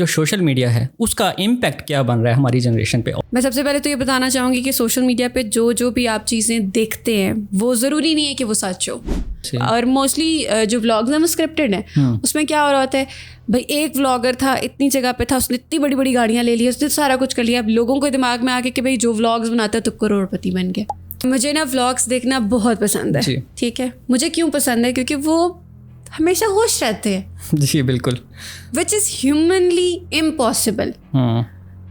जो social media है उसका इम्पैक्ट क्या बन रहा है हमारी जनरेशन पे। मैं सबसे पहले तो ये बताना चाहूँगी कि सोशल मीडिया पे जो भी आप चीज़ें देखते हैं वो ज़रूरी नहीं है कि वो सच हो। और मोस्टली जो व्लॉग्स हैं वो स्क्रिप्टेड हैं। उसमें क्या हो रहा होता है, भाई एक व्लॉगर था, इतनी जगह पे था, उसने इतनी बड़ी बड़ी गाड़ियाँ ले ली, उसने सारा कुछ कर लिया। अब लोगों के दिमाग में आके कि भाई जो व्लॉग्स बनाता है तो करोड़पति बन गया। मुझे ना व्लॉग्स देखना बहुत पसंद है। ठीक है, मुझे क्यों पसंद है? क्योंकि वो हमेशा खुश रहते हैं। जी बिल्कुल। Which is humanly impossible.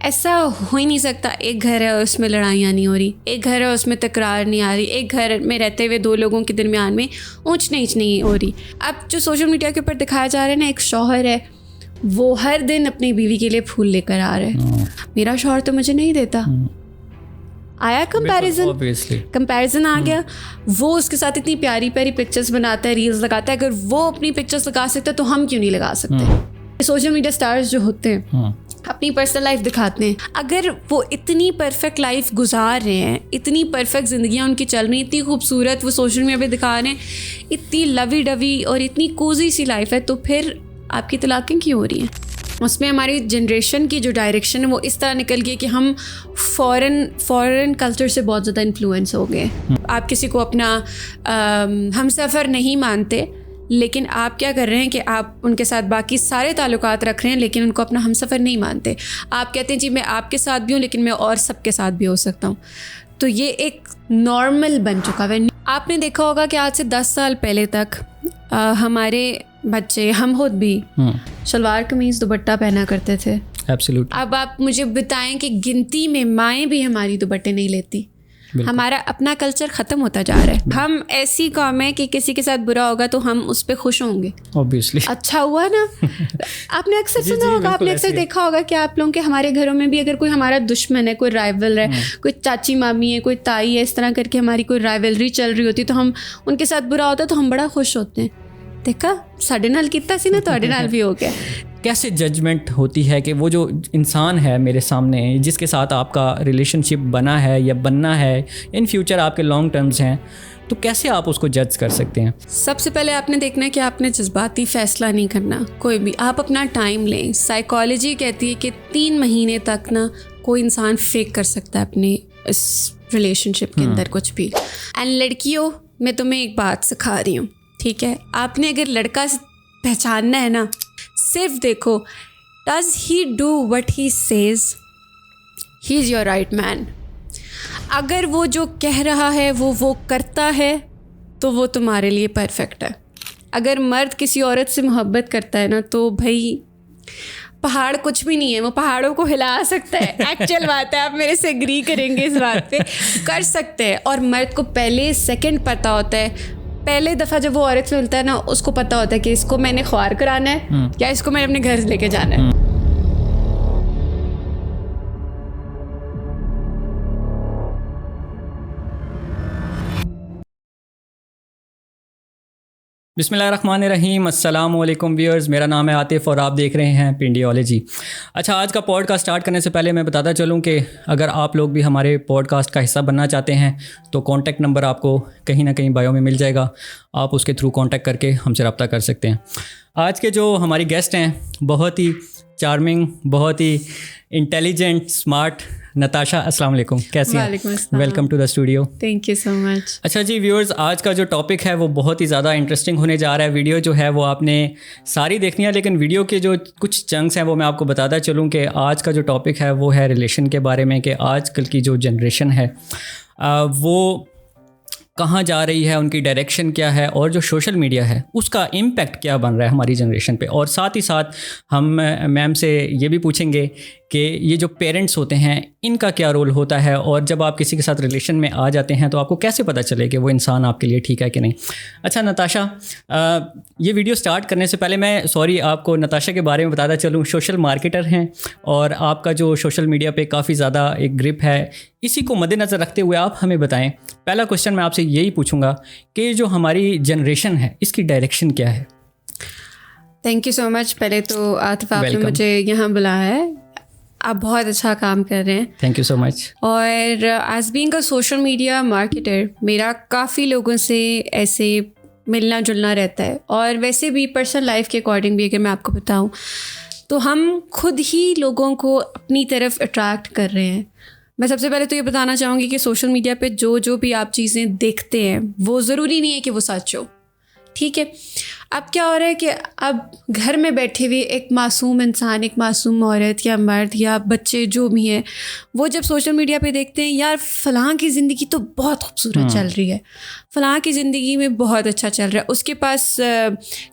ऐसा हो ही नहीं सकता। एक घर है उसमें लड़ाइयाँ नहीं हो रही, एक घर है उसमें तकरार नहीं आ रही, एक घर में रहते हुए दो लोगों के दरमियान में ऊंच नीच नहीं हो रही। अब जो सोशल मीडिया के ऊपर दिखाया जा रहा है ना, एक शौहर है वो हर दिन अपनी बीवी के लिए फूल लेकर आ रहा है। मेरा शौहर तो मुझे नहीं देता। आया कंपैरिजन आ गया। वो उसके साथ इतनी प्यारी प्यारी पिक्चर्स बनाता है, रील्स लगाता है। अगर वो अपनी पिक्चर्स लगा सकता है तो हम क्यों नहीं लगा सकते? सोशल मीडिया स्टार्स जो होते हैं अपनी पर्सनल लाइफ दिखाते हैं। अगर वो इतनी परफेक्ट लाइफ गुजार रहे हैं, इतनी परफेक्ट ज़िंदगियाँ उनकी चल रही हैं, इतनी खूबसूरत वो सोशल मीडिया पे दिखा रहे हैं, इतनी लवी डवी और इतनी कोजी सी लाइफ है, तो फिर आपकी तलाक़ें क्यों हो रही हैं? उसमें हमारी जनरेशन की जो डायरेक्शन है वो इस तरह निकल गई कि हम फ़ॉरेन कल्चर से बहुत ज़्यादा इन्फ्लुएंस हो गए। आप किसी को अपना हमसफ़र नहीं मानते, लेकिन आप क्या कर रहे हैं कि आप उनके साथ बाकी सारे ताल्लुकात रख रहे हैं, लेकिन उनको अपना हमसफ़र नहीं मानते। आप कहते हैं जी मैं आपके साथ भी हूँ, लेकिन मैं और सबके साथ भी हो सकता हूँ। तो ये एक नॉर्मल बन चुका है। आपने देखा होगा कि आज से 10 साल पहले तक हमारे बच्चे, हम खुद भी शलवार कमीज़ दुपट्टा पहना करते थे। एब्सोल्युटली। अब आप मुझे बताएं कि गिनती में माएँ भी हमारी दुपट्टे नहीं लेती। हमारा अपना कल्चर ख़त्म होता जा रहा है। हम ऐसी कौम है कि किसी के साथ बुरा होगा तो हम उस पर खुश होंगे। ऑब्वियसली। अच्छा हुआ ना। आपने अक्सर सुना होगा, आपने अक्सर देखा होगा कि आप लोगों के हमारे घरों में भी अगर कोई हमारा दुश्मन है, कोई राइवल है, कोई चाची मामी है, कोई ताई है, इस तरह करके हमारी कोई राइवलरी चल रही होती है, तो हम उनके साथ बुरा होता है तो हम बड़ा खुश होते हैं। देखा साढ़े नाल कितना सी ना, ਤੁਹਾਡੇ नाल भी हो गया। कैसे जजमेंट होती है कि वो जो इंसान है मेरे सामने जिसके साथ आपका रिलेशनशिप बना है या बनना है, इन फ्यूचर आपके लॉन्ग टर्म्स हैं, तो कैसे आप उसको जज कर सकते हैं? सबसे पहले आपने देखना है कि आपने जज्बाती फ़ैसला नहीं करना कोई भी। आप अपना टाइम लें। साइकोलॉजी कहती है कि 3 महीने तक ना कोई इंसान फेक कर सकता है अपने इस रिलेशनशिप के अंदर कुछ भी। एंड लड़कियों, मैं तुम्हें एक बात सिखा रही हूँ, ठीक है? आपने अगर लड़का पहचानना है ना, सिर्फ देखो does he do what he says, he is your right man. अगर वो जो कह रहा है वो करता है तो वो तुम्हारे लिए परफेक्ट है। अगर मर्द किसी औरत से मोहब्बत करता है ना, तो भाई पहाड़ कुछ भी नहीं है, वो पहाड़ों को हिला सकता है। एक्चुअल बात है, आप मेरे से एग्री करेंगे इस बात पे, कर सकते हैं। और मर्द को पहले सेकंड पता होता है, पहले दफ़ा जब वो औरत से मिलता है ना, उसको पता होता है कि इसको मैंने ख्वार कराना है या इसको मैंने अपने घर लेके जाना है। बिस्मिल्लाहिर्रहमानिर्रहीम। अस्सलाम वालेकुम व्यूअर्स, मेरा नाम है आतिफ़ और आप देख रहे हैं पिंडियोलॉजी। अच्छा, आज का पॉडकास्ट स्टार्ट करने से पहले मैं बताता चलूं कि अगर आप लोग भी हमारे पॉडकास्ट का हिस्सा बनना चाहते हैं तो कॉन्टैक्ट नंबर आपको कहीं ना कहीं बायो में मिल जाएगा। आप उसके थ्रू कॉन्टैक्ट करके हमसे रब्ता कर सकते हैं। आज के जो हमारी गेस्ट हैं, बहुत ही चार्मिंग, बहुत ही इंटेलिजेंट, स्मार्ट नताशा। अस्सलाम वालेकुम, कैसी हैं? Welcome to the studio. Thank you so much. अच्छा जी व्यूअर्स, आज का जो टॉपिक है वो बहुत ही ज़्यादा इंटरेस्टिंग होने जा रहा है। वीडियो जो है वो आपने सारी देखनी है, लेकिन वीडियो के जो कुछ चंक्स हैं वो मैं आपको बताता चलूँ कि आज का जो टॉपिक है वो है रिलेशन के बारे में, कि आजकल की जो जनरेशन है वो कहाँ जा रही है, उनकी डायरेक्शन क्या है, और जो सोशल मीडिया है उसका इम्पैक्ट क्या बन रहा है हमारी जनरेशन पे। और साथ ही साथ हम मैम से ये भी पूछेंगे कि ये जो पेरेंट्स होते हैं इनका क्या रोल होता है, और जब आप किसी के साथ रिलेशन में आ जाते हैं तो आपको कैसे पता चले कि वो इंसान आपके लिए ठीक है कि नहीं। अच्छा नताशा, ये वीडियो स्टार्ट करने से पहले मैं आपको नताशा के बारे में बताता चलूँ। सोशल मार्केटर हैं और आपका जो सोशल मीडिया पे काफ़ी ज़्यादा एक ग्रिप है। इसी को मद्देनज़र रखते हुए आप हमें बताएं, पहला क्वेश्चन मैं आपसे यही पूछूंगा कि जो हमारी जनरेशन है इसकी डायरेक्शन क्या है? Thank you so much. पहले तो आतिफ़, आपने मुझे यहाँ बुलाया है, आप बहुत अच्छा काम कर रहे हैं। Thank you so much. और as being a social media marketer, मेरा काफ़ी लोगों से ऐसे मिलना जुलना रहता है। और वैसे भी पर्सनल लाइफ के अकॉर्डिंग भी अगर मैं आपको बताऊं तो हम खुद ही लोगों को अपनी तरफ अट्रैक्ट कर रहे हैं। मैं सबसे पहले तो ये बताना चाहूँगी कि सोशल मीडिया पे जो भी आप चीज़ें देखते हैं वो ज़रूरी नहीं है कि वो सच हो, ठीक है। अब क्या हो रहा है कि अब घर में बैठे हुए एक मासूम इंसान, एक मासूम औरत या मर्द या बच्चे जो भी हैं, वो जब सोशल मीडिया पे देखते हैं यार फ़लाँ की ज़िंदगी तो बहुत खूबसूरत चल रही है, फ़लाँ की ज़िंदगी में बहुत अच्छा चल रहा है, उसके पास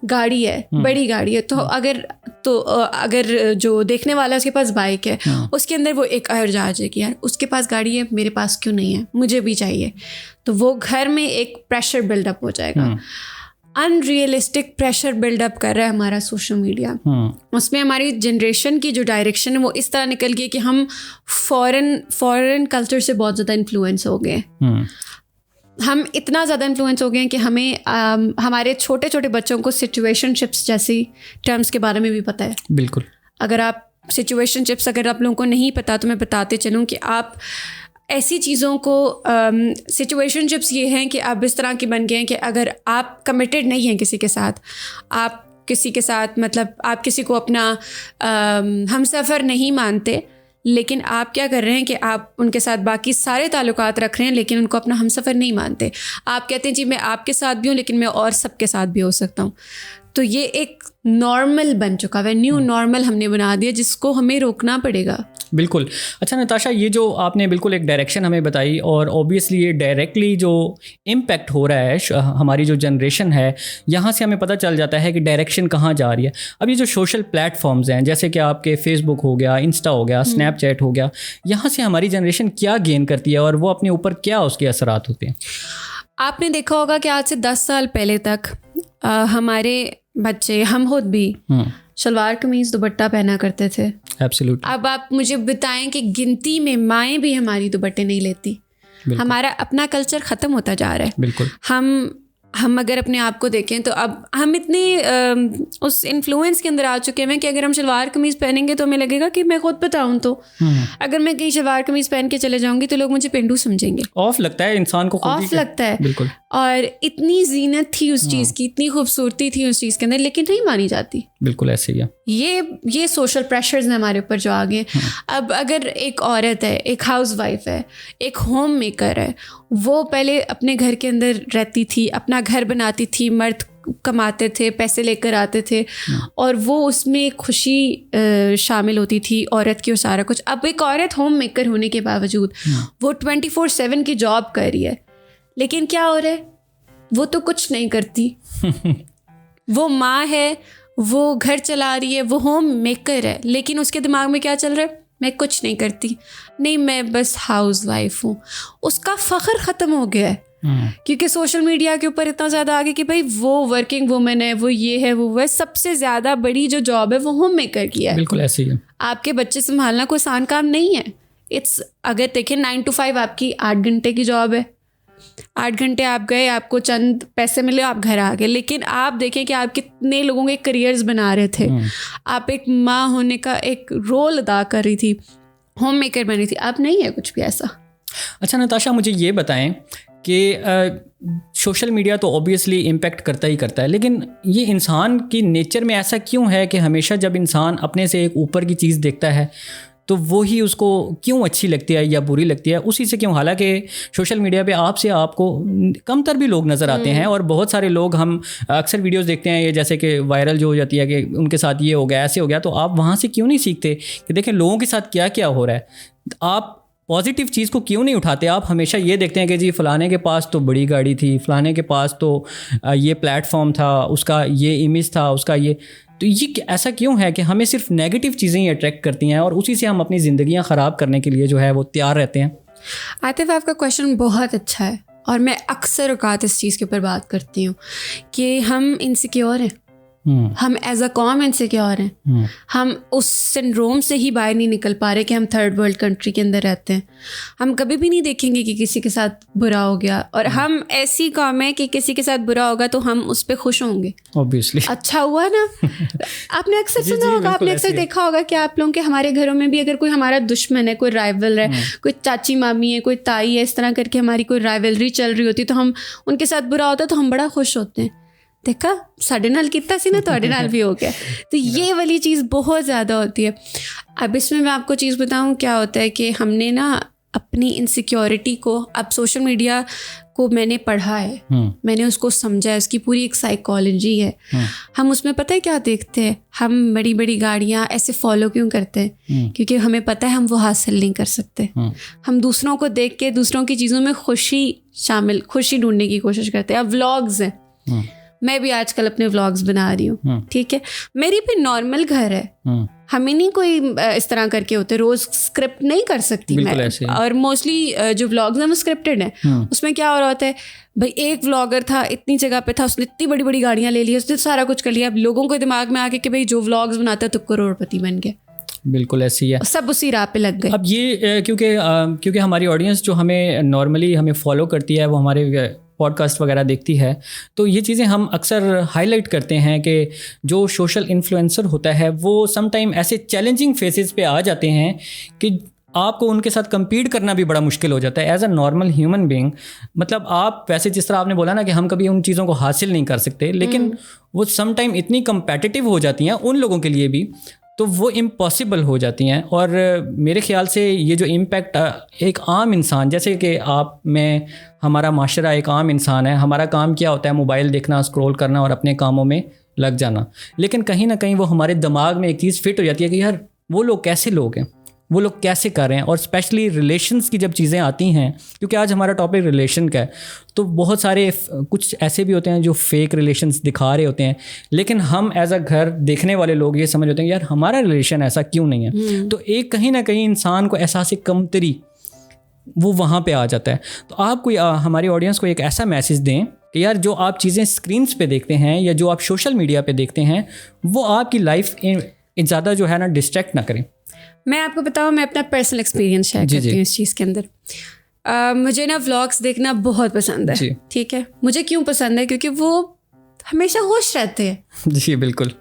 गाड़ी है, बड़ी गाड़ी है, तो अगर जो देखने वाला है उसके पास बाइक है, उसके अंदर वो एक अर्ज आ जाएगी यार उसके पास गाड़ी है, मेरे पास क्यों नहीं है, मुझे भी चाहिए। तो वो घर में एक प्रेशर बिल्डअप हो जाएगा, अनरियलिस्टिक प्रेशर बिल्डअप कर रहा है हमारा सोशल मीडिया। उसमें हमारी जनरेशन की जो डायरेक्शन है वो इस तरह निकल गई कि हम फॉरेन कल्चर से बहुत ज़्यादा इन्फ्लुएंस हो गए। हम इतना ज़्यादा इन्फ्लुएंस हो गए हैं कि हमें हमारे छोटे छोटे बच्चों को सिचुएशनशिप्स जैसी टर्म्स के बारे में भी पता है। बिल्कुल। अगर आप सिचुएशनशिप्स अगर आप लोगों को नहीं पता तो मैं बताते चलूँ कि आप ऐसी चीज़ों को सिचुएशनशिप्स ये हैं कि आप इस तरह के बन गए हैं कि अगर आप कमिटेड नहीं हैं किसी के साथ, आप किसी के साथ मतलब आप किसी को अपना हमसफ़र नहीं मानते, लेकिन आप क्या कर रहे हैं कि आप उनके साथ बाकी सारे ताल्लुकात रख रहे हैं लेकिन उनको अपना हमसफ़र नहीं मानते। आप कहते हैं जी मैं आपके साथ भी हूँ लेकिन मैं और सबके साथ भी हो सकता हूँ। तो ये एक नॉर्मल बन चुका है, न्यू नॉर्मल हमने बना दिया जिसको हमें रोकना पड़ेगा। बिल्कुल। अच्छा नताशा, ये जो आपने बिल्कुल एक डायरेक्शन हमें बताई और ऑब्वियसली ये डायरेक्टली जो इम्पैक्ट हो रहा है हमारी जो जनरेशन है, यहाँ से हमें पता चल जाता है कि डायरेक्शन कहाँ जा रही है। अब ये जो सोशल प्लेटफॉर्म्स हैं जैसे कि आपके फेसबुक हो गया, इंस्टा हो गया, स्नैपचैट हो गया, यहाँ से हमारी जनरेशन क्या गेन करती है और वो अपने ऊपर क्या उसके असरात होते हैं? आपने देखा होगा कि आज से 10 साल पहले तक हमारे बच्चे, हम खुद भी सलवार कमीज दुपट्टा पहना करते थे। एब्सोल्युटली। अब आप मुझे बताएं कि गिनती में माएँ भी हमारी दुपट्टे नहीं लेती। हमारा अपना कल्चर ख़त्म होता जा रहा है। बिल्कुल। हम अगर अपने आप को देखें तो अब हम इतने उस इन्फ्लुएंस के अंदर आ चुके हैं कि अगर हम शलवार कमीज़ पहनेंगे तो हमें लगेगा कि मैं खुद बताऊं तो अगर मैं कहीं शलवार कमीज़ पहन के चले जाऊंगी तो लोग मुझे पेंडू समझेंगे। ऑफ लगता है इंसान को, ऑफ लगता है। बिल्कुल। और इतनी जीनत थी उस चीज़ की, इतनी खूबसूरती थी उस चीज़ के अंदर, लेकिन नहीं मानी जाती। बिल्कुल ऐसे ही है। ये सोशल प्रेशर्स हैं हमारे ऊपर जो आ गए। अब अगर एक औरत है, एक हाउसवाइफ है, एक होम मेकर है, वो पहले अपने घर के अंदर रहती थी, अपना घर बनाती थी, मर्द कमाते थे, पैसे लेकर आते थे और वो उसमें खुशी शामिल होती थी औरत की और सारा कुछ। अब एक औरत होम मेकर होने के बावजूद वो 24/7 की जॉब कर रही है, लेकिन क्या हो रहा है, वो तो कुछ नहीं करती। वो माँ है, वो घर चला रही है, वो होम मेकर है, लेकिन उसके दिमाग में क्या चल रहा है, मैं कुछ नहीं करती, नहीं मैं बस हाउस वाइफ हूँ। उसका फ़ख्र ख़त्म हो गया है क्योंकि सोशल मीडिया के ऊपर इतना ज़्यादा आ गया कि भाई वो वर्किंग वुमेन है, वो ये है, वो है। सबसे ज़्यादा बड़ी जो जॉब है वो होम मेकर की है। बिल्कुल ऐसे ही है। आपके बच्चे संभालना कोई आसान काम नहीं है। अगर देखें 9 to 5 आपकी 8 घंटे की जॉब है, 8 घंटे आप गए, आपको चंद पैसे मिले, आप घर आ गए। लेकिन आप देखें कि आप कितने लोगों के करियर्स बना रहे थे। आप एक माँ होने का एक रोल अदा कर रही थी, होम मेकर बनी थी। अब नहीं है कुछ भी ऐसा। अच्छा नताशा, मुझे ये बताएं कि सोशल मीडिया तो ऑब्वियसली इम्पैक्ट करता ही करता है, लेकिन ये इंसान की नेचर में ऐसा क्यों है कि हमेशा जब इंसान अपने से एक ऊपर की चीज़ देखता है तो वो ही उसको क्यों अच्छी लगती है या बुरी लगती है, उसी से क्यों? हालांकि सोशल मीडिया पे आपको कमतर भी लोग नज़र आते हैं और बहुत सारे लोग, हम अक्सर वीडियोस देखते हैं ये जैसे कि वायरल जो हो जाती है कि उनके साथ ये हो गया, ऐसे हो गया, तो आप वहाँ से क्यों नहीं सीखते कि देखें लोगों के साथ क्या क्या हो रहा है? आप पॉजिटिव चीज़ को क्यों नहीं उठाते? आप हमेशा ये देखते हैं कि जी फ़लाने के पास तो बड़ी गाड़ी थी, फ़लाने के पास तो ये प्लेटफॉर्म था, उसका ये इमेज था, उसका ये, तो ये ऐसा क्यों है कि हमें सिर्फ नेगेटिव चीज़ें ही अट्रैक्ट करती हैं और उसी से हम अपनी ज़िंदगियां ख़राब करने के लिए जो है वो तैयार रहते हैं? आतिफ, आपका क्वेश्चन बहुत अच्छा है और मैं अक्सर औकात इस चीज़ के ऊपर बात करती हूँ कि हम इनसिक्योर हैं, हम एज अ कॉम इनसिक्योर हैं। हम उस सिंड्रोम से ही बाहर नहीं निकल पा रहे कि हम थर्ड वर्ल्ड कंट्री के अंदर रहते हैं। हम कभी भी नहीं देखेंगे कि किसी के साथ बुरा हो गया, और हम ऐसी कॉम है कि किसी के साथ बुरा होगा तो हम उस पर खुश होंगे। ऑब्वियसली अच्छा हुआ ना। आपने अक्सर सुना होगा, आपने अक्सर देखा होगा कि आप लोगों के हमारे घरों में भी अगर कोई हमारा दुश्मन है, कोई राइवल है, कोई चाची मामी है, कोई ताई है, इस तरह करके हमारी कोई राइवलरी चल रही होती है तो हम उनके साथ बुरा होता है तो हम बड़ा खुश होते हैं। देखा साढ़े नाल कितना सी ना ਤੁਹਾਡੇ ਨਾਲ भी हो गया। तो ये वाली चीज़ बहुत ज़्यादा होती है। अब इसमें मैं आपको चीज़ बताऊँ क्या होता है कि हमने ना अपनी इनसिक्योरिटी को, अब सोशल मीडिया को मैंने पढ़ा है, मैंने उसको समझा है, उसकी पूरी एक साइकोलॉजी है। हम उसमें पता है क्या देखते हैं, हम बड़ी बड़ी गाड़ियाँ ऐसे फॉलो क्यों करते हैं? क्योंकि हमें पता है हम वो हासिल नहीं कर सकते। हम दूसरों को देख के दूसरों की चीज़ों में खुशी ढूंढने की कोशिश करते हैं। अब व्लॉग्स हैं, मैं भी आजकल अपने व्लॉग्स बना रही हूँ, ठीक है, मेरी भी नॉर्मल घर है, हमें नहीं कोई इस तरह करके होते, रोज स्क्रिप्ट नहीं कर सकती मैं। और मोस्टली जो व्लॉग्स हैं वो स्क्रिप्टेड हैं। उसमें क्या हो रहा होता है, भाई एक व्लॉगर था, इतनी जगह पे था, उसने इतनी बड़ी बड़ी गाड़ियाँ ले ली, उसने सारा कुछ कर लिया। अब लोगों को दिमाग में आके कि भाई जो व्लॉग्स बनाता है तो करोड़पति बन गया। बिल्कुल ऐसी है, सब उसी राह पे लग गए। अब ये क्योंकि हमारी ऑडियंस जो हमें नॉर्मली हमें फॉलो करती है, वो हमारे पॉडकास्ट वगैरह देखती है, तो ये चीज़ें हम अक्सर हाईलाइट करते हैं कि जो सोशल इन्फ्लुएंसर होता है वो समटाइम ऐसे चैलेंजिंग फेसेस पे आ जाते हैं कि आपको उनके साथ compete करना भी बड़ा मुश्किल हो जाता है as a normal human being. मतलब आप वैसे जिस तरह आपने बोला ना कि हम कभी उन चीज़ों को हासिल नहीं कर सकते, लेकिन वो समटाइम इतनी competitive हो जाती हैं उन लोगों के लिए भी, तो वो इम्पॉसिबल हो जाती हैं। और मेरे ख़्याल से ये जो इम्पैक्ट एक आम इंसान, जैसे कि आप, मैं, हमारा माशरा एक आम इंसान है, हमारा काम क्या होता है, मोबाइल देखना, स्क्रॉल करना और अपने कामों में लग जाना, लेकिन कहीं ना कहीं वो हमारे दिमाग में एक चीज़ फिट हो जाती है कि यार वो लोग कैसे लोग हैं, वो लोग कैसे कर रहे हैं। और स्पेशली रिलेशंस की जब चीज़ें आती हैं, क्योंकि आज हमारा टॉपिक रिलेशन का है, तो बहुत सारे कुछ ऐसे भी होते हैं जो फेक रिलेशंस दिखा रहे होते हैं, लेकिन हम एज अ घर देखने वाले लोग ये समझ होते हैं यार हमारा रिलेशन ऐसा क्यों नहीं है। तो एक कहीं ना कहीं इंसान को एहसास कमतरी वो वहाँ पे आ जाता है। तो आप कोई हमारी ऑडियंस को एक ऐसा मैसेज दें कि यार जो आप चीज़ें स्क्रीन्स पे देखते हैं या जो आप सोशल मीडिया पे देखते हैं वो आपकी लाइफ ज़्यादा जो है ना डिस्ट्रैक्ट ना करें। मैं आपको बताऊँ, मैं अपना पर्सनल एक्सपीरियंस शेयर करती हूँ इस चीज़ के अंदर। मुझे ना व्लॉग्स देखना बहुत पसंद है, ठीक है। मुझे क्यों पसंद है? क्योंकि वो हमेशा होश रहते हैं। जी बिल्कुल,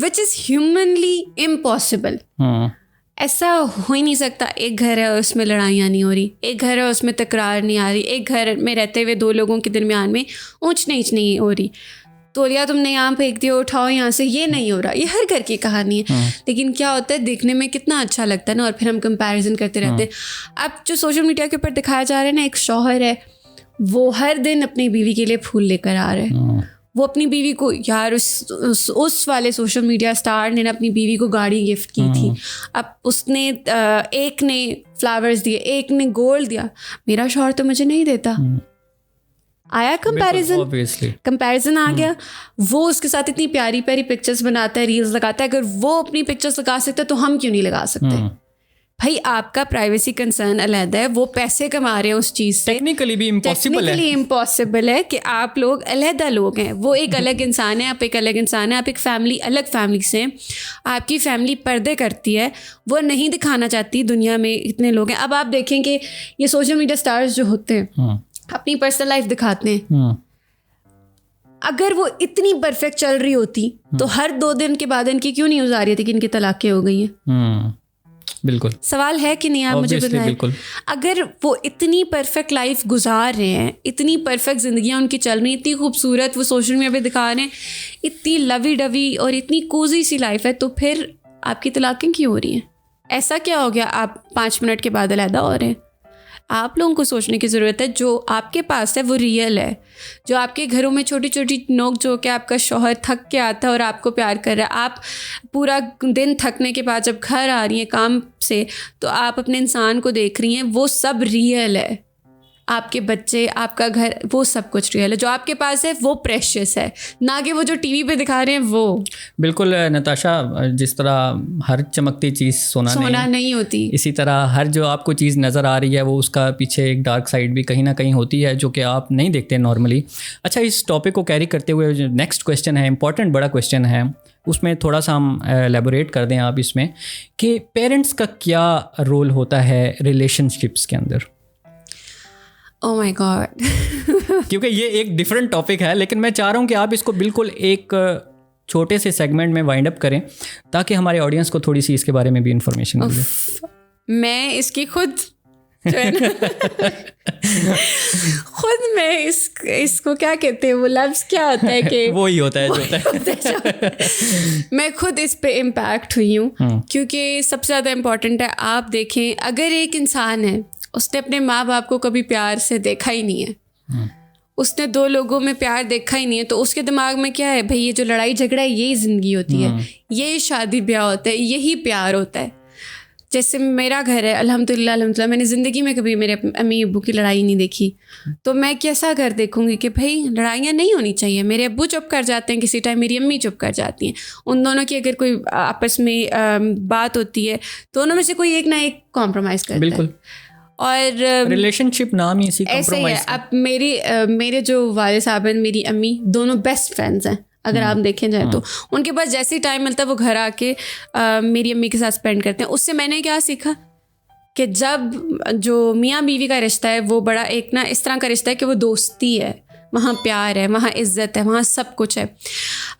विच इज़ ह्यूमनली इम्पॉसिबल। ऐसा हो ही नहीं सकता। एक घर है उसमें लड़ाइयाँ नहीं हो रही, एक घर है उसमें तकरार नहीं आ रही, एक घर में रहते हुए दो लोगों के दरमियान में ऊंच नीच नहीं हो रही, तौलिया तुमने यहाँ फेंक दिया, उठाओ यहाँ से, ये नहीं हो रहा। ये हर घर की कहानी है। लेकिन क्या होता है, देखने में कितना अच्छा लगता है ना, और फिर हम कंपैरिजन करते रहते हैं। अब जो सोशल मीडिया के ऊपर दिखाया जा रहा है ना, एक शौहर है वो हर दिन अपनी बीवी के लिए फूल लेकर आ रहा है। वो अपनी बीवी को, यार उस वाले सोशल मीडिया स्टार ने ना अपनी बीवी को गाड़ी गिफ्ट की थी। अब उसने एक ने फ्लावर्स दिए, एक ने गोल्ड दिया, मेरा शौहर तो मुझे नहीं देता। आया कंपैरिजन आ गया। वो उसके साथ इतनी प्यारी प्यारी पिक्चर्स बनाता है, रील्स लगाता है। अगर वो अपनी पिक्चर्स लगा सकता है तो हम क्यों नहीं लगा सकते? भाई आपका प्राइवेसी कंसर्न अलग है, वो पैसे कमा रहे हैं उस चीज़ से। टेक्निकली भी इम्पॉसिबल है कि आप लोग अलहदा लोग हैं, वो एक अलग इंसान है, आप एक अलग इंसान है, आप एक फैमिली अलग फैमिली से हैं। आपकी फैमिली पर्दे करती है, वो नहीं दिखाना चाहती दुनिया में इतने लोग हैं। अब आप देखें कि ये सोशल मीडिया स्टार्स जो होते हैं अपनी पर्सनल लाइफ दिखाते हैं। अगर वो इतनी परफेक्ट चल रही होती तो हर 2 दिन के बाद इनकी क्यों न्यूज़ आ रही थी कि इनकी तलाक़ें हो गई हैं? बिल्कुल सवाल है कि नहीं? आप मुझे बताएं। अगर वो इतनी परफेक्ट लाइफ गुजार रहे हैं, इतनी परफेक्ट जिंदगियां उनकी चल रही, इतनी खूबसूरत वो सोशल मीडिया पे दिखा रहे हैं, इतनी लवी डवी और इतनी कोजी सी लाइफ है, तो फिर आपकी तलाक़ें क्यों हो रही हैं? ऐसा क्या हो गया आप 5 मिनट के बाद अलहदा हो रहे हैं? आप लोगों को सोचने की ज़रूरत है। जो आपके पास है वो रियल है। जो आपके घरों में छोटी छोटी नोक झोंक के आपका शौहर थक के आता है और आपको प्यार कर रहा है, आप पूरा दिन थकने के बाद जब घर आ रही हैं काम से तो आप अपने इंसान को देख रही हैं, वो सब रियल है। आपके बच्चे, आपका घर, वो सब कुछ रियल है। जो आपके पास है वो प्रेशियस है, ना कि वो जो टीवी पे दिखा रहे हैं वो। बिल्कुल नताशा, जिस तरह हर चमकती चीज़ सोना नहीं होती, इसी तरह हर जो आपको चीज़ नज़र आ रही है वो उसका पीछे एक डार्क साइड भी कहीं ना कहीं होती है, जो कि आप नहीं देखते नॉर्मली। अच्छा, इस टॉपिक को कैरी करते हुए जो नेक्स्ट क्वेश्चन है, इंपॉर्टेंट बड़ा क्वेश्चन है, उसमें थोड़ा सा हम एलेबोरेट कर दें आप इसमें कि पेरेंट्स का क्या रोल होता है रिलेशनशिप्स के अंदर। Oh my God क्योंकि ये एक डिफरेंट टॉपिक है, लेकिन मैं चाह रहा हूँ कि आप इसको बिल्कुल एक छोटे से सेगमेंट में वाइंड अप करें ताकि हमारे ऑडियंस को थोड़ी सी इसके बारे में भी इंफॉर्मेशन मिले। मैं इसकी खुद जो है ना खुद में इसको क्या कहते हैं, वो लफ्ज़ क्या होता है कि वो ही होता है जो होता है। मैं खुद इस पे इम्पैक्ट हुई हूँ, क्योंकि सबसे ज़्यादा इम्पॉर्टेंट है, आप देखें अगर एक इंसान है उसने अपने माँ बाप को कभी प्यार से देखा ही नहीं है, उसने दो लोगों में प्यार देखा ही नहीं है, तो उसके दिमाग में क्या है, भाई ये जो लड़ाई झगड़ा है यही ज़िंदगी होती है, यही शादी ब्याह होता है, यही प्यार होता है। जैसे मेरा घर है, अल्हम्दुलिल्लाह अल्हम्दुलिल्लाह, मैंने ज़िंदगी में कभी मेरे अम्मी अब्बू की लड़ाई नहीं देखी, तो मैं कैसा घर देखूंगी कि भाई लड़ाइयाँ नहीं होनी चाहिए। मेरे अब्बू चुप कर जाते हैं, किसी टाइम मेरी अम्मी चुप कर जाती हैं, उन दोनों की अगर कोई आपस में बात होती है, दोनों में से कोई एक ना एक कॉम्प्रोमाइज़ करता है। बिल्कुल। और रिलेशनशिप नाम ही इसी ऐसे ही है। अब मेरे जो वाले साहब हैं, मेरी अम्मी, दोनों बेस्ट फ्रेंड्स हैं अगर आप देखें जाए तो। उनके पास जैसे ही टाइम मिलता है वो घर आके मेरी अम्मी के साथ स्पेंड करते हैं। उससे मैंने क्या सीखा कि जब जो मियाँ बीवी का रिश्ता है वो बड़ा एक ना इस तरह का रिश्ता है कि वो दोस्ती है, वहाँ प्यार है, वहाँ इज्जत है, वहाँ सब कुछ है।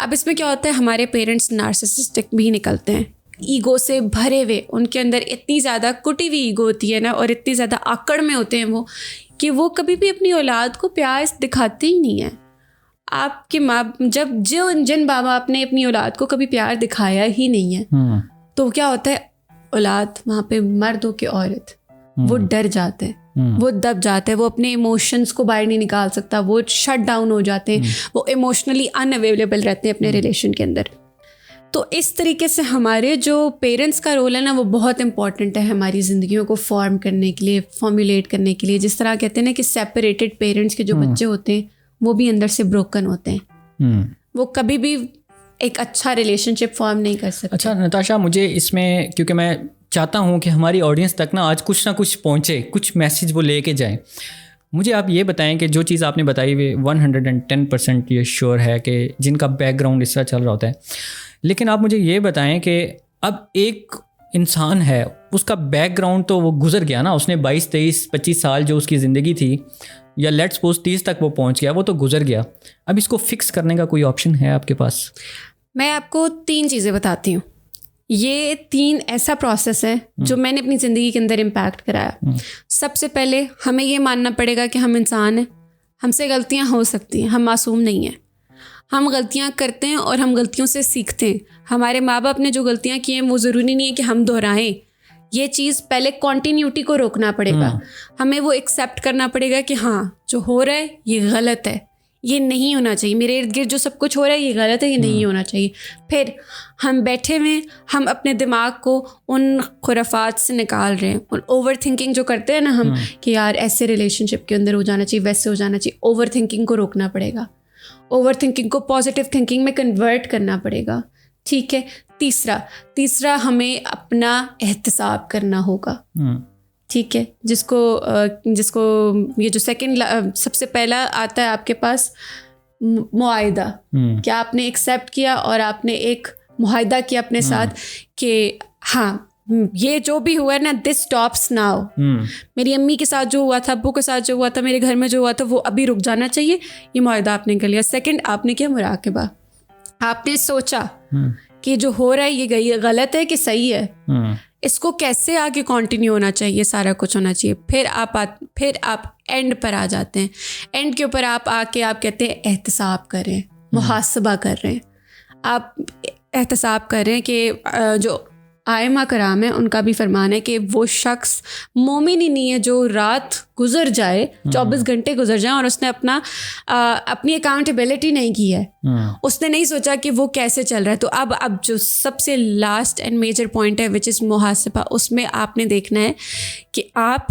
अब इसमें क्या होता है, हमारे पेरेंट्स नार्सिसिस्टिक भी निकलते हैं, ईगो से भरे हुए, उनके अंदर इतनी ज़्यादा कुटी हुई ईगो होती है ना, और इतनी ज़्यादा आकड़ में होते हैं वो, कि वो कभी भी अपनी औलाद को प्यार दिखाते ही नहीं है। आपके माँ जिन माँ बाप ने अपनी औलाद को कभी प्यार दिखाया ही नहीं है, तो क्या होता है, औलाद वहाँ पे मर्द हो के औरत, वो डर जाते हैं, वो दब जाते हैं, वो अपने इमोशंस को बाहर नहीं निकाल सकता, वो शट डाउन हो जाते हैं, वो इमोशनली अनअवेलेबल रहते हैं अपने रिलेशन के अंदर। तो इस तरीके से हमारे जो पेरेंट्स का रोल है ना, वो बहुत इंपॉर्टेंट है हमारी ज़िंदगियों को फॉर्म करने के लिए, फॉर्मुलेट करने के लिए। जिस तरह कहते हैं ना कि सेपरेटेड पेरेंट्स के जो बच्चे होते हैं वो भी अंदर से ब्रोकन होते हैं, वो कभी भी एक अच्छा रिलेशनशिप फॉर्म नहीं कर सकते। अच्छा नताशा, मुझे इसमें, क्योंकि मैं चाहता हूँ कि हमारी ऑडियंस तक ना आज कुछ ना कुछ पहुँचे, कुछ मैसेज वो लेके जाए, मुझे आप ये बताएं कि जो चीज़ आपने बताई वे 110% ये श्योर है कि जिनका बैकग्राउंड इस तरह चल रहा होता है, लेकिन आप मुझे ये बताएं कि अब एक इंसान है, उसका बैकग्राउंड तो वो गुजर गया ना, उसने 22, 23, 25 साल जो उसकी ज़िंदगी थी, या लेट्स सपोज 30 तक वो पहुंच गया, वो तो गुजर गया। अब इसको फिक्स करने का कोई ऑप्शन है आपके पास? मैं आपको 3 चीज़ें बताती हूँ। ये 3 ऐसा प्रोसेस है जो मैंने अपनी ज़िंदगी के अंदर इम्पैक्ट कराया। सबसे पहले हमें ये मानना पड़ेगा कि हम इंसान हैं, हमसे गलतियाँ हो सकती हैं, हम मासूम नहीं हैं, हम गलतियाँ करते हैं और हम गलतियों से सीखते हैं। हमारे माँ बाप ने जो गलतियाँ की हैं वो ज़रूरी नहीं है कि हम दोहराएं। ये चीज़ पहले कॉन्टीन्यूटी को रोकना पड़ेगा, हमें वो एक्सेप्ट करना पड़ेगा कि हाँ जो हो रहा है ये गलत है, ये नहीं होना चाहिए, मेरे इर्द गिर्द जो सब कुछ हो रहा है ये गलत है, ये नहीं होना चाहिए। फिर हम बैठे हुए, हम अपने दिमाग को उन खुराफात से निकाल रहे हैं, उन ओवर थिंकिंग जो करते हैं ना हम, कि यार ऐसे रिलेशनशिप के अंदर हो जाना चाहिए, वैसे हो जाना चाहिए। ओवर थिंकिंग को रोकना पड़ेगा, ओवर थिंकिंग को पॉजिटिव थिंकिंग में कन्वर्ट करना पड़ेगा। ठीक है। तीसरा हमें अपना एहतसाब करना होगा। ठीक है। जिसको ये जो सेकंड सबसे पहला आता है आपके पास, मुआहिदा। क्या आपने एक्सेप्ट किया और आपने एक मुआहिदा किया अपने साथ कि हाँ ये जो भी हुआ है ना, दिस स्टॉप्स नाउ। मेरी अम्मी के साथ जो हुआ था, अब्बू के साथ जो हुआ था, मेरे घर में जो हुआ था, वो अभी रुक जाना चाहिए। ये मुआहिदा आपने कर लिया। सेकंड, आपने किया मुराकबा। आपने सोचा कि जो हो रहा है ये गलत है कि सही है, इसको कैसे आगे कंटिन्यू होना चाहिए, सारा कुछ होना चाहिए। फिर आप एंड पर आ जाते हैं। एंड के ऊपर आप आके आप कहते हैं एहतसाब कर रहे हैं, मुहासबा कर रहे हैं। आप एहतसाब कर रहे हैं कि जो आइमा कराम है उनका भी फरमान है कि वो शख्स मोमिन ही नहीं है जो रात गुजर जाए, 24 घंटे गुजर जाए और उसने अपनी अकाउंटेबिलिटी नहीं की है, उसने नहीं सोचा कि वो कैसे चल रहा है। तो अब जो सबसे लास्ट एंड मेजर पॉइंट है विच इज़ मुहासबा, उसमें आपने देखना है कि आप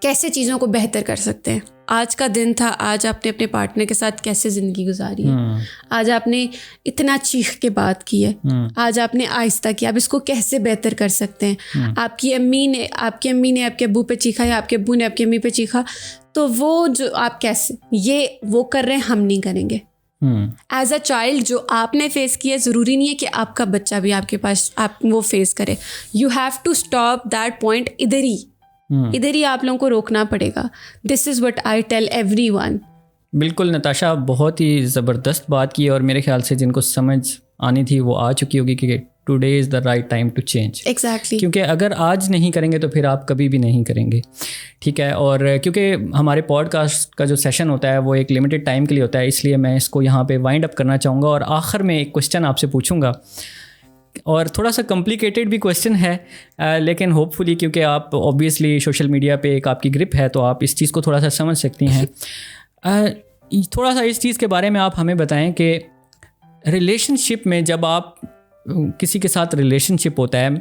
कैसे चीज़ों को बेहतर कर सकते हैं। आज का दिन था, आज आपने अपने पार्टनर के साथ कैसे ज़िंदगी गुजारी है, आज आपने इतना चीख के बात की है, आज आपने आहिस्ता किया, अब इसको कैसे बेहतर कर सकते हैं। आपकी अम्मी ने आपके अब्बू पे चीखा या आपके अब्बू ने आपकी अम्मी पे चीखा, तो वो जो आप कैसे वो कर रहे हैं, हम नहीं करेंगे। एज अ चाइल्ड जो आपने फेस किया, ज़रूरी नहीं है कि आपका बच्चा भी आपके पास आप वो फेस करे। You have to stop that point. इधर ही आप लोगों को रोकना पड़ेगा। This is what I tell everyone. बिल्कुल नताशा, बहुत ही ज़बरदस्त बात की और मेरे ख्याल से जिनको समझ आनी थी वो आ चुकी होगी कि today is the right time to change. Exactly. क्योंकि अगर आज नहीं करेंगे तो फिर आप कभी भी नहीं करेंगे, ठीक है। और क्योंकि हमारे पॉडकास्ट का जो सेशन होता है वो एक लिमिटेड टाइम के लिए होता है, इसलिए मैं इसको यहाँ पे वाइंड अप करना चाहूँगा और आखिर में एक क्वेश्चन आपसे पूछूँगा, और थोड़ा सा कॉम्प्लिकेटेड भी क्वेश्चन है, लेकिन होपफुली क्योंकि आप ऑब्वियसली सोशल मीडिया पे एक आपकी ग्रिप है तो आप इस चीज़ को थोड़ा सा समझ सकती हैं। थोड़ा सा इस चीज़ के बारे में आप हमें बताएं कि रिलेशनशिप में जब आप किसी के साथ रिलेशनशिप होता है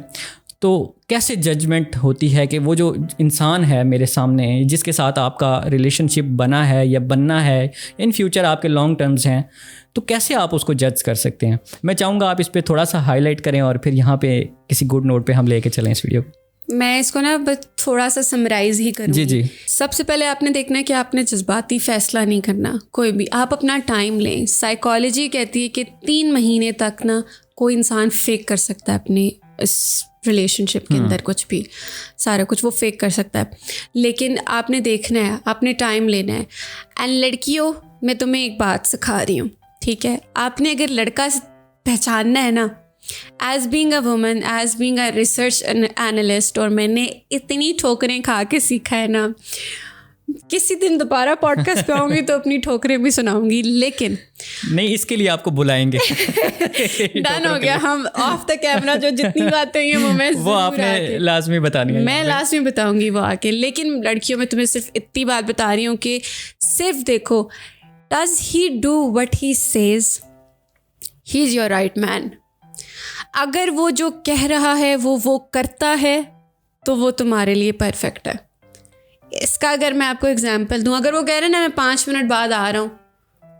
तो कैसे जजमेंट होती है कि वो जो इंसान है मेरे सामने जिसके साथ आपका रिलेशनशिप बना है या बनना है, इन फ्यूचर आपके लॉन्ग टर्म्स हैं, तो कैसे आप उसको जज कर सकते हैं? मैं चाहूँगा आप इस पर थोड़ा सा हाईलाइट करें और फिर यहाँ पे किसी गुड नोट पे हम लेके चलें इस वीडियो को। मैं इसको ना बस थोड़ा सा समराइज़ ही करूँगी। जी। सबसे पहले आपने देखना है कि आपने जज्बाती फ़ैसला नहीं करना कोई भी, आप अपना टाइम लें। साइकोलॉजी कहती है कि 3 महीने तक ना कोई इंसान फेक कर सकता है अपने इस रिलेशनशिप के अंदर, कुछ भी सारा कुछ वो फेक कर सकता है, लेकिन आपने देखना है, आपने टाइम लेना है। एंड लड़कियों, मैं तुम्हें एक बात सिखा रही हूँ, ठीक है? आपने अगर लड़का पहचानना है ना, as being a woman, as being a research analyst, और मैंने इतनी ठोकरें खा के सीखा है ना, किसी दिन दोबारा पॉडकास्ट पे आऊँगी तो अपनी ठोकरें भी सुनाऊंगी, लेकिन नहीं, इसके लिए आपको बुलाएंगे। डन हो गया। हम ऑफ द कैमरा जो जितनी बातें हैं वो आपने लाजमी बतानी है, मैं लास्ट में बताऊंगी वो आके। लेकिन लड़कियों में तुम्हें सिर्फ इतनी बात बता रही हूँ कि सिर्फ देखो, does he do what he says, he is your right man. अगर वो जो कह रहा है वो करता है तो वो तुम्हारे लिए परफेक्ट है। इसका अगर मैं आपको एग्जांपल दूं, अगर वो कह रहे हैं ना मैं 5 मिनट बाद आ रहा हूँ,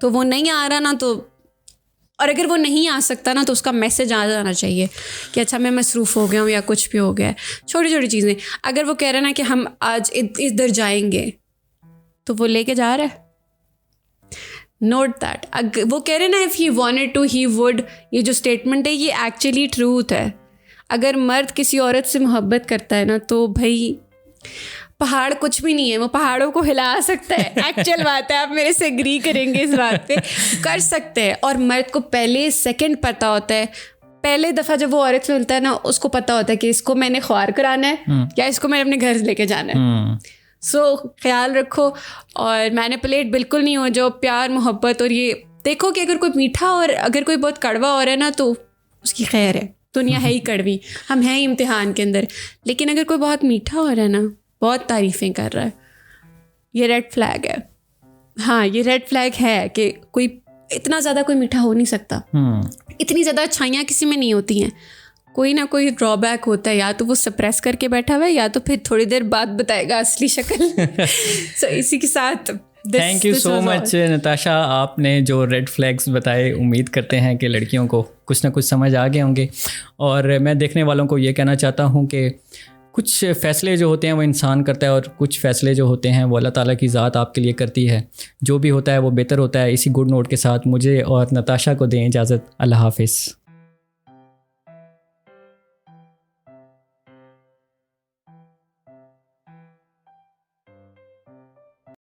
तो वो नहीं आ रहा ना, तो और अगर वो नहीं आ सकता ना तो उसका मैसेज आ जाना चाहिए कि अच्छा मैं मसरूफ़ हो गया हूँ या कुछ भी हो गया है, छोटी छोटी चीज़ें। अगर वो कह रहे हैं ना कि हम आज इधर जाएंगे, तो वो लेके जा रहा है। Note that. वो कह रहे हैं ना if he wanted to he would, ये जो स्टेटमेंट है ये एक्चुअली ट्रूथ है। अगर मर्द किसी औरत से मोहब्बत करता है ना, तो भाई पहाड़ कुछ भी नहीं है, वो पहाड़ों को हिला सकता है। एक्चुअल बात है, आप मेरे से एग्री करेंगे इस बात पे, कर सकते हैं। और मर्द को पहले सेकंड पता होता है, पहले दफ़ा जब वो औरत से मिलता है ना, उसको पता होता है कि इसको मैंने ख्वार कराना है या इसको मैंने अपने घर लेके जाना है। सो ख्याल रखो और मैनिपुलेट बिल्कुल नहीं हो जाओ। प्यार मोहब्बत, और ये देखो कि अगर कोई मीठा और अगर कोई बहुत कड़वा हो रहा है ना, तो उसकी खैर है, दुनिया है ही कड़वी, हम हैं ही इम्तिहान के अंदर। लेकिन अगर कोई बहुत मीठा हो रहा है ना, बहुत तारीफ़ें कर रहा है, ये रेड फ्लैग है। हाँ, ये रेड फ्लैग है कि कोई इतना ज़्यादा कोई मीठा हो नहीं सकता। इतनी ज़्यादा अच्छाइयाँ किसी में नहीं होती हैं, कोई ना कोई ड्रॉबैक होता है, या तो वो सप्रेस करके बैठा हुआ है या तो फिर थोड़ी देर बाद बताएगा असली शक्ल। सो इसी के साथ thank you so much Natasha, आपने जो रेड फ्लैग्स बताए, उम्मीद करते हैं कि लड़कियों को कुछ ना कुछ समझ आ गए होंगे। और मैं देखने वालों को ये कहना चाहता हूँ कि कुछ फ़ैसले जो होते हैं वो इंसान करता है और कुछ फ़ैसले जो होते हैं वो अल्लाह ताला की ज़ात आपके लिए करती है। जो भी होता है वो बेहतर होता है। इसी गुड नोट के साथ मुझे और नताशा को दें इजाज़त। अल्लाह हाफ़िज़।